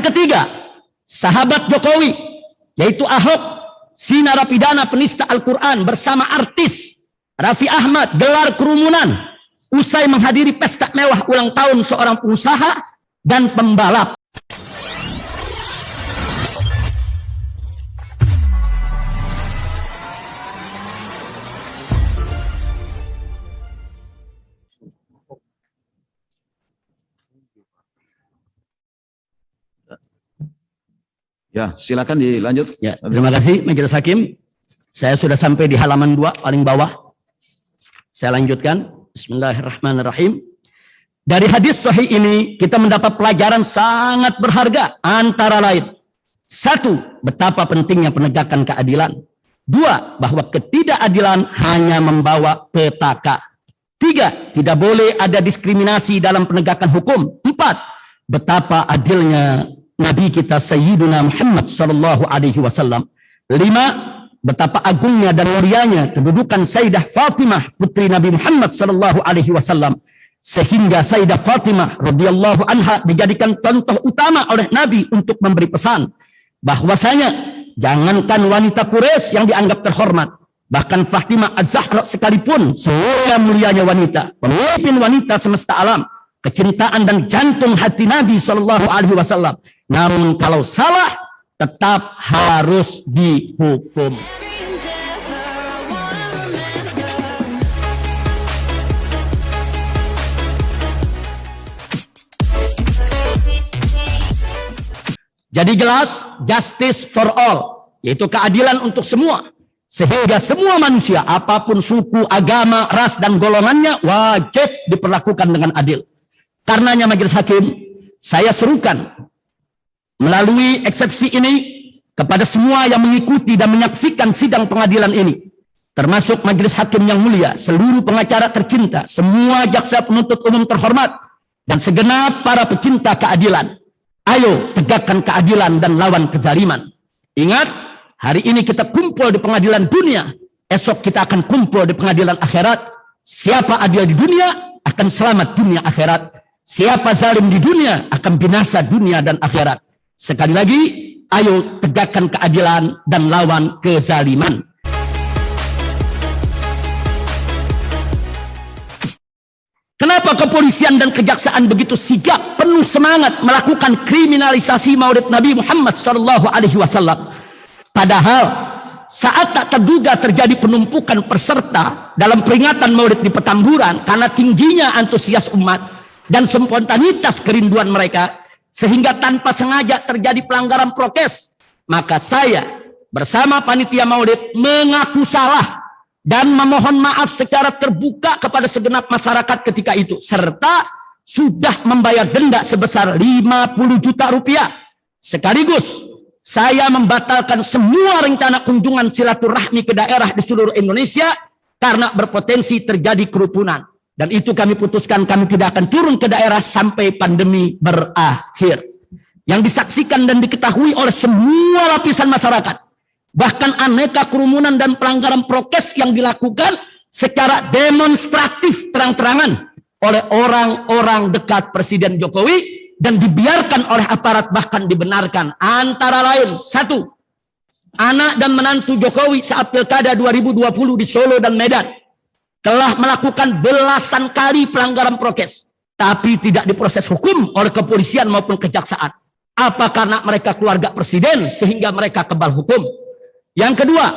Yang ketiga, sahabat Jokowi, yaitu Ahok, si narapidana penista Al-Quran bersama artis Raffi Ahmad gelar kerumunan usai menghadiri pesta mewah ulang tahun seorang pengusaha dan pembalap. Ya, silakan dilanjut. Ya, terima kasih Majelis Hakim. Saya sudah sampai di halaman 2 paling bawah. Saya lanjutkan. Bismillahirrahmanirrahim. Dari hadis sahih ini kita mendapat pelajaran sangat berharga, antara lain: 1. Betapa pentingnya penegakan keadilan. 2. Bahwa ketidakadilan hanya membawa petaka. 3. Tidak boleh ada diskriminasi dalam penegakan hukum. 4. Betapa adilnya Nabi kita Sayyiduna Muhammad sallallahu alaihi wasallam. 5. Betapa agungnya dan mulianya kedudukan Sayyidah Fatimah putri Nabi Muhammad sallallahu alaihi wasallam, sehingga Sayyidah Fatimah radhiyallahu anha dijadikan contoh utama oleh Nabi untuk memberi pesan bahwasanya jangankan wanita Quraisy yang dianggap terhormat, bahkan Fatimah Az-Zahra sekalipun, semuanya mulianya wanita, pemimpin wanita semesta alam, kecintaan dan jantung hati Nabi sallallahu alaihi wasallam. Namun kalau salah tetap harus dihukum. Jadi jelas, justice for all, yaitu keadilan untuk semua, sehingga semua manusia apapun suku, agama, ras dan golongannya wajib diperlakukan dengan adil. Karenanya Majelis Hakim, saya serukan melalui eksepsi ini kepada semua yang mengikuti dan menyaksikan sidang pengadilan ini, termasuk Majelis Hakim yang mulia, seluruh pengacara tercinta, semua jaksa penuntut umum terhormat, dan segenap para pecinta keadilan. Ayo tegakkan keadilan dan lawan kezaliman. Ingat, hari ini kita kumpul di pengadilan dunia, esok kita akan kumpul di pengadilan akhirat. Siapa adil di dunia akan selamat dunia akhirat. Siapa zalim di dunia akan binasa dunia dan akhirat. Sekali lagi, ayo tegakkan keadilan dan lawan kezaliman. Kenapa kepolisian dan kejaksaan begitu sigap, penuh semangat melakukan kriminalisasi Maulid Nabi Muhammad SAW? Padahal saat tak terduga terjadi penumpukan peserta dalam peringatan Maulid di Petamburan karena tingginya antusias umat dan spontanitas kerinduan mereka, sehingga tanpa sengaja terjadi pelanggaran prokes, maka saya bersama panitia Maulid mengaku salah dan memohon maaf secara terbuka kepada segenap masyarakat ketika itu, serta sudah membayar denda sebesar 50 juta rupiah. Sekaligus saya membatalkan semua rencana kunjungan silaturahmi ke daerah di seluruh Indonesia karena berpotensi terjadi kerukunan. Dan itu kami putuskan, kami tidak akan turun ke daerah sampai pandemi berakhir. Yang disaksikan dan diketahui oleh semua lapisan masyarakat, bahkan aneka kerumunan dan pelanggaran prokes yang dilakukan secara demonstratif terang-terangan oleh orang-orang dekat Presiden Jokowi dan dibiarkan oleh aparat, bahkan dibenarkan. Antara lain, 1. Anak dan menantu Jokowi saat Pilkada 2020 di Solo dan Medan telah melakukan belasan kali pelanggaran prokes, tapi tidak diproses hukum oleh kepolisian maupun kejaksaan. Apa karena mereka keluarga presiden sehingga mereka kebal hukum? Yang kedua,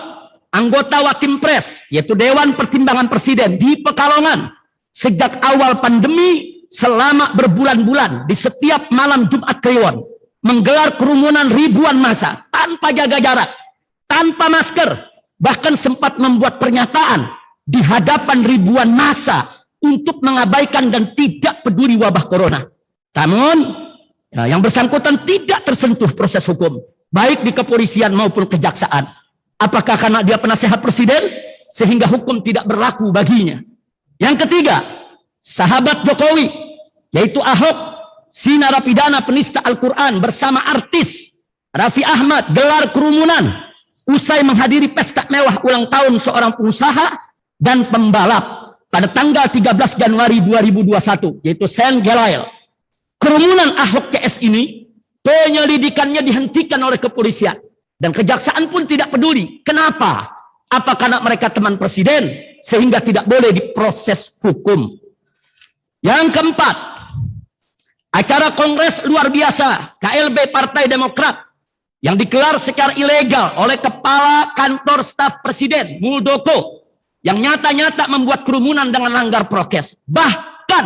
anggota Wakimpres, yaitu Dewan Pertimbangan Presiden di Pekalongan, sejak awal pandemi selama berbulan-bulan di setiap malam Jumat Kliwon menggelar kerumunan ribuan massa tanpa jaga jarak, tanpa masker, bahkan sempat membuat pernyataan di hadapan ribuan massa untuk mengabaikan dan tidak peduli wabah corona. Namun yang bersangkutan tidak tersentuh proses hukum, baik di kepolisian maupun kejaksaan. Apakah karena dia penasehat presiden sehingga hukum tidak berlaku baginya? Yang ketiga, sahabat Jokowi, yaitu Ahok, si narapidana penista Al-Quran bersama artis Raffi Ahmad gelar kerumunan usai menghadiri pesta mewah ulang tahun seorang pengusaha dan pembalap pada tanggal 13 Januari 2021, yaitu Saint Gelail. Kerumunan Ahok CS ini Penyelidikannya dihentikan oleh kepolisian. Dan kejaksaan pun tidak peduli. Kenapa? Apa karena mereka teman presiden sehingga tidak boleh diproses hukum? Yang keempat, acara kongres luar biasa KLB Partai Demokrat yang digelar secara ilegal oleh Kepala Kantor Staf Presiden Muldoko yang nyata-nyata membuat kerumunan dengan langgar prokes. Bahkan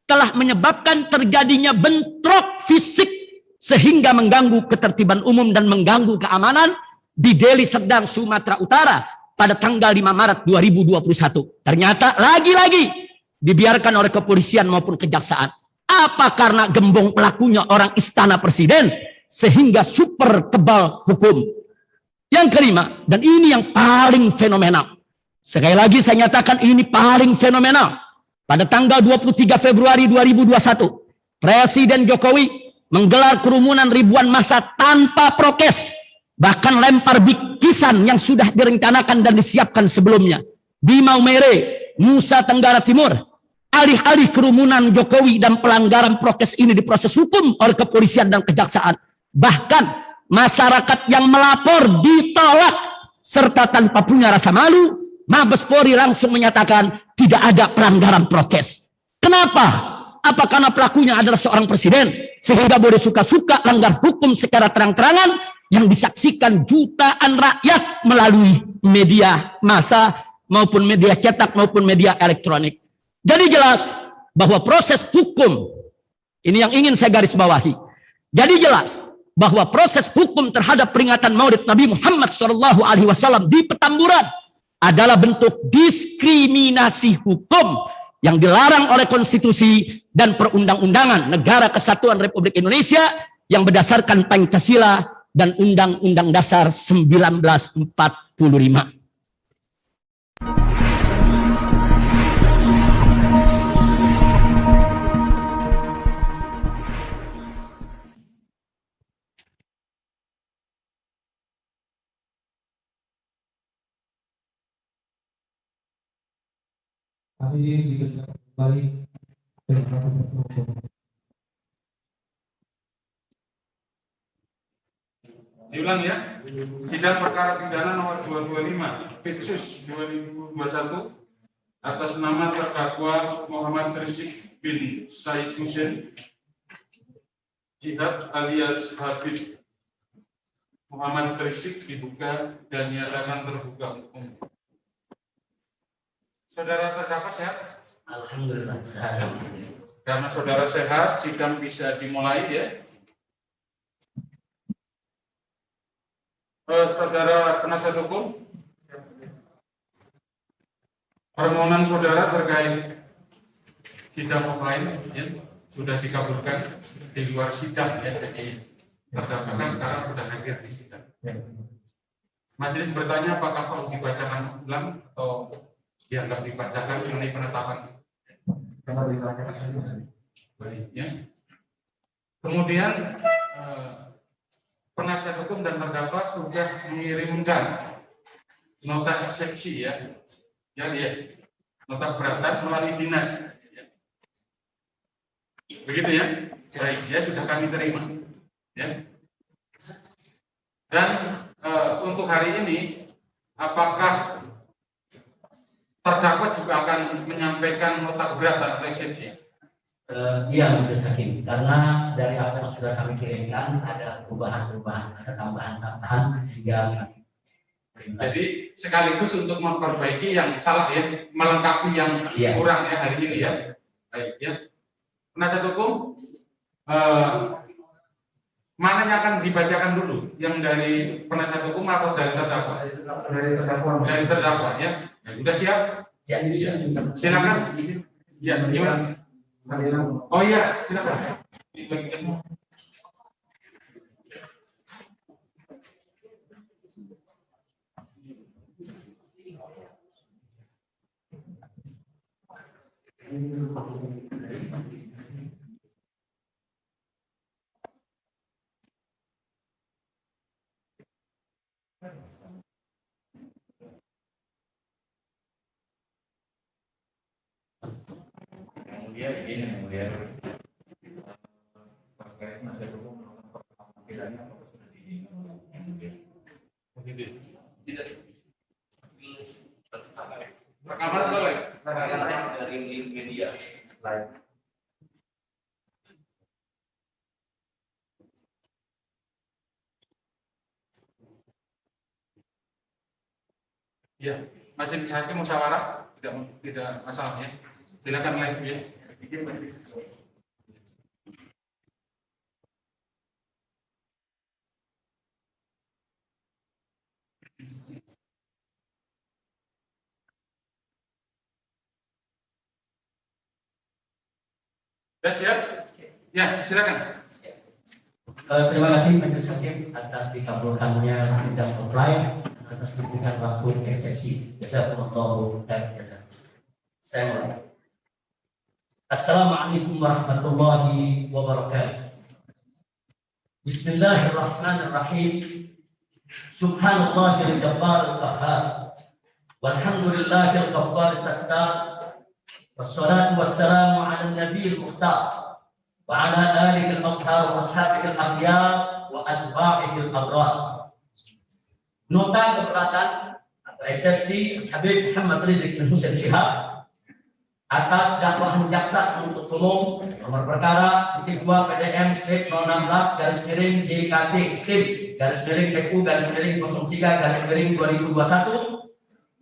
telah menyebabkan terjadinya bentrok fisik sehingga mengganggu ketertiban umum dan mengganggu keamanan di Deli Serdang, Sumatera Utara pada tanggal 5 Maret 2021. Ternyata lagi-lagi dibiarkan oleh kepolisian maupun kejaksaan. Apa karena gembong pelakunya orang istana presiden sehingga super tebal hukum? Yang kelima, dan ini yang paling fenomenal. Sekali lagi saya nyatakan ini paling fenomenal. Pada tanggal 23 Februari 2021, Presiden Jokowi menggelar kerumunan ribuan massa tanpa prokes, bahkan lempar bikisan yang sudah direncanakan dan disiapkan sebelumnya di Maumere, Nusa Tenggara Timur. Alih-alih kerumunan Jokowi dan pelanggaran prokes ini diproses hukum oleh kepolisian dan kejaksaan, bahkan masyarakat yang melapor ditolak serta tanpa punya rasa malu, Mabes Polri langsung menyatakan tidak ada pelanggaran prokes. Kenapa? Apa karena pelakunya adalah seorang presiden sehingga boleh suka-suka langgar hukum secara terang-terangan yang disaksikan jutaan rakyat melalui media massa maupun media cetak maupun media elektronik. Jadi jelas bahwa proses hukum ini yang ingin saya garis bawahi. Jadi jelas bahwa proses hukum terhadap peringatan Maulid Nabi Muhammad SAW di Petamburan adalah bentuk diskriminasi hukum yang dilarang oleh konstitusi dan perundang-undangan Negara Kesatuan Republik Indonesia yang berdasarkan Pancasila dan Undang-Undang Dasar 1945. Hari ini digelar kembali dengan Diulang ya, sidang perkara pidana nomor 225 Fitsus 2021 atas nama terdakwa Muhammad Rizik bin Said Hussein Jihad alias Habib Muhammad Rizik dibuka dan dinyatakan terbuka umum. Saudara terdakwa sehat? Alhamdulillah sehat. Karena saudara sehat, sidang bisa dimulai ya. Saudara penasihat hukum, permohonan saudara terkait sidang offline ya, sudah dikabulkan di luar sidang ya, jadi terdakwa kan sekarang sudah hadir di sidang. Majelis bertanya apakah perlu dibacakan ulang atau dianggap dibacakan mengenai penetapan. Baik ya. Kemudian penasihat hukum dan terdakwa sudah mengirimkan nota eksepsi ya, nota keberatan melalui dinas. Begitu ya, baik ya, sudah kami terima. Ya. Dan untuk hari ini, apakah terdakwa juga akan menyampaikan nota keberatan atau eksepsi? Iya, Majelis Hakim, karena dari apa yang sudah kami kirimkan ada perubahan-perubahan, ada tambahan-tambahan sehingga jadi sekaligus untuk memperbaiki yang salah ya, melengkapi yang kurang ya hari ini ya. Baik ya. Penasihat hukum, mana yang akan dibacakan dulu? Yang dari penasihat hukum atau dari terdakwa? dari terdakwa. Dari terdakwa ya. Sudah siap? ya, Silakan. Ya, gimana? Oh iya, silakan. Kemudian ini kemudian terkait penasihat hukum tampilannya apakah sudah di Rekaman atau live? dari link media live. Ya, majelis hakim musyawarah tidak masalah ya. Silakan live ya. Bikin majelis. Sudah siap? Ya, silakan. Terima kasih Majelis Hakim atas dikabulkannya sidang offline atas diberikan waktu eksepsi. Jazakumullahu khairan. Saya mulai. Assalamualaikum warahmatullahi wabarakatuh. Bismillahirrahmanirrahim. Subhanallahil jabbaril qahhar. Walhamdulillahil ghaffar sattar. Wassalatu wassalamu ala nabiyil mukhtar. وعلى آله الأطهار وأصحابه الأخيار وأتباعه الأبرار. Nota keberatan atau eksepsi Habib Muhammad Rizik bin Husain Syihab atas dakwaan jaksa penuntut umum nomor perkara 2 PDM Strip 016 garis miring DKT tim garis miring PU garis miring 03 garis miring 2021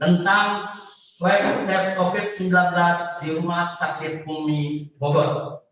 tentang swab tes COVID-19 di Rumah Sakit Umi Bogor.